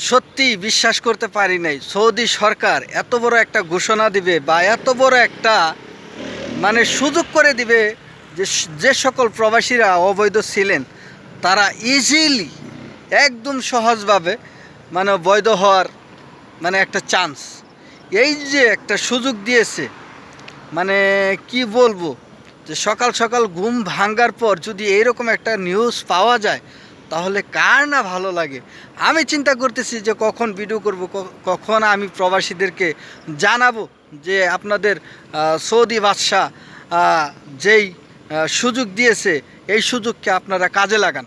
সত্যি বিশ্বাস করতে পারি নাই সৌদি সরকার এত বড় একটা ঘোষণা দিবে বা এত বড় একটা মানে সুযোগ করে দিবে যে যে সকল প্রবাসীরা অবৈধ ছিলেন তারা ইজিলি একদম সহজভাবে মানে বৈধ হওয়ার মানে একটা চান্স, এই যে একটা সুযোগ দিয়েছে। মানে কি বলবো, যে সকাল সকাল ঘুম ভাঙ্গার পর যদি এইরকম একটা নিউজ পাওয়া যায় তাহলে কার না ভালো লাগে। আমি চিন্তা করতেছি যে কখন ভিডিও করব, কখন আমি প্রবাসীদেরকে জানাবো যে আপনাদের সৌদি বাদশাহ যেই সুযোগ দিয়েছে এই সুযোগকে আপনারা কাজে লাগান।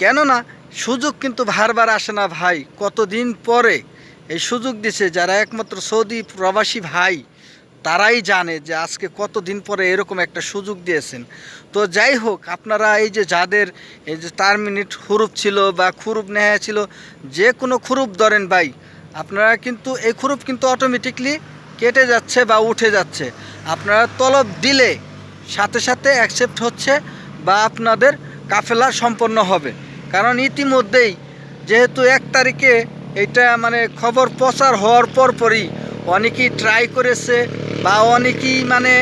কেননা সুযোগ কিন্তু বারবার আসে না ভাই, কতদিন পরে এই সুযোগ দিছে। যারা একমাত্র সৌদি প্রবাসী ভাই তারাই জানে যে আজকে কতদিন পরে এরকম একটা সুযোগ দিয়েছেন। তো যাই হোক, আপনারা এই যে যাদের এই যে টার্মিনেট হুরুপ ছিল বা খুরুপ নেওয়া ছিল, যে কোনো খুরুপ ধরেন ভাই, আপনারা কিন্তু এই খুরুপ কিন্তু অটোমেটিকলি কেটে যাচ্ছে বা উঠে যাচ্ছে। আপনারা তলব দিলে সাথে সাথে অ্যাকসেপ্ট হচ্ছে বা আপনাদের কাফেলা সম্পন্ন হবে। কারণ ইতিমধ্যেই যেহেতু 1 তারিখে এটা মানে খবর প্রচার হওয়ার পরপরই অনেকেই ট্রাই করেছে বা অনেকেই মানে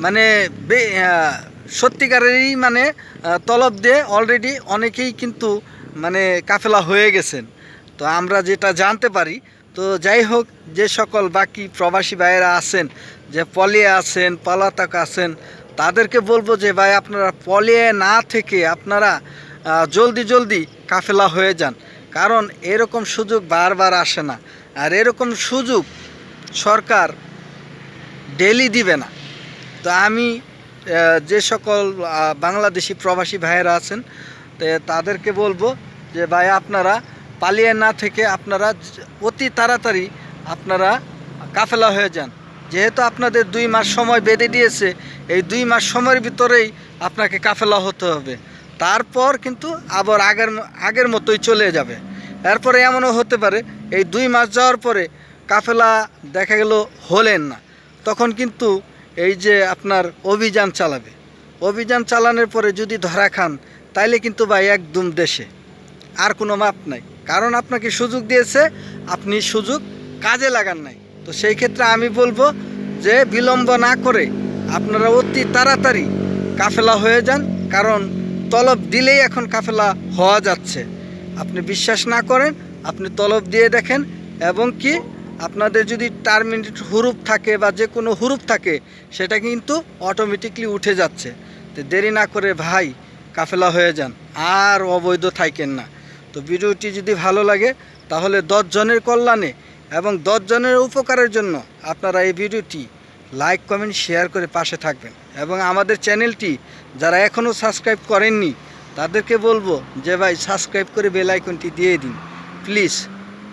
মানে সত্যিকারেরই মানে তলব দিয়ে অলরেডি অনেকেই কিন্তু মানে কাফেলা হয়ে গেছেন। তো আমরা যেটা জানতে পারি, তো যাই হোক, যে সকল বাকি প্রবাসী ভাইয়েরা আছেন, যে পলিয়ে আছেন, পলাতক আছেন, তাদেরকে বলবো যে ভাই আপনারা পলিয়ে না থেকে আপনারা জলদি জলদি কাফেলা হয়ে যান। কারণ এরকম সুযোগ বারবার আসে না, আর এরকম সুযোগ সরকার ডেলি দিবে না। তো আমি যে সকল বাংলাদেশি প্রবাসী ভাইয়েরা আছেন তাদেরকে বলবো যে ভাই আপনারা পালিয়ে না থেকে আপনারা অতি তাড়াতাড়ি আপনারা কাফেলা হয়ে যান। যেহেতু আপনাদের 2 মাস সময় বেঁধে দিয়েছে, এই 2 মাস সময়ের ভিতরেই আপনাকে কাফেলা হতে হবে। তারপর কিন্তু আবার আগের মতোই চলে যাবে। এরপরে এমনও হতে পারে এই 2 মাস যাওয়ার পরে কাফেলা দেখা গেল হলেন না, তখন কিন্তু এই যে আপনার অভিযান চালাবে। অভিযান চালানোর পরে যদি ধরা খান তাইলে কিন্তু ভাই একদম দেশে আর কোনো মাপ নাই। কারণ আপনাকে সুযোগ দিয়েছে, আপনি সুযোগ কাজে লাগান নাই। তো সেই ক্ষেত্রে আমি বলবো যে বিলম্ব না করে আপনারা অতি তাড়াতাড়ি কাফেলা হয়ে যান। কারণ তলব দিলেই এখন কাফেলা হওয়া যাচ্ছে। আপনি বিশ্বাস না করেন, আপনি তলব দিয়ে দেখেন, এবং কি আপনাদের যদি টার্মিনেট হুরুপ থাকে বা যে কোনো হুরুপ থাকে সেটা কিন্তু অটোমেটিকলি উঠে যাচ্ছে। তো দেরি না করে ভাই কাফেলা হয়ে যান, আর অবৈধ থাকেন না। তো ভিডিওটি যদি ভালো লাগে তাহলে 10 জনের কল্যাণে এবং 10 জনের উপকারের জন্য আপনারা এই ভিডিওটি লাইক কমেন্ট শেয়ার করে পাশে থাকবেন। এবং আমাদের চ্যানেলটি যারা এখনও সাবস্ক্রাইব করেননি তাদেরকে বলবো যে ভাই সাবস্ক্রাইব করে বেল আইকনটি দিয়ে দিন প্লিজ।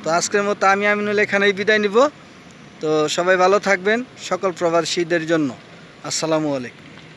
তো আজকের মতো আমি আমিনুল এখানেই বিদায় নিব। তো সবাই ভালো থাকবেন, সকল প্রবাসীদের জন্য আসসালামু আলাইকুম।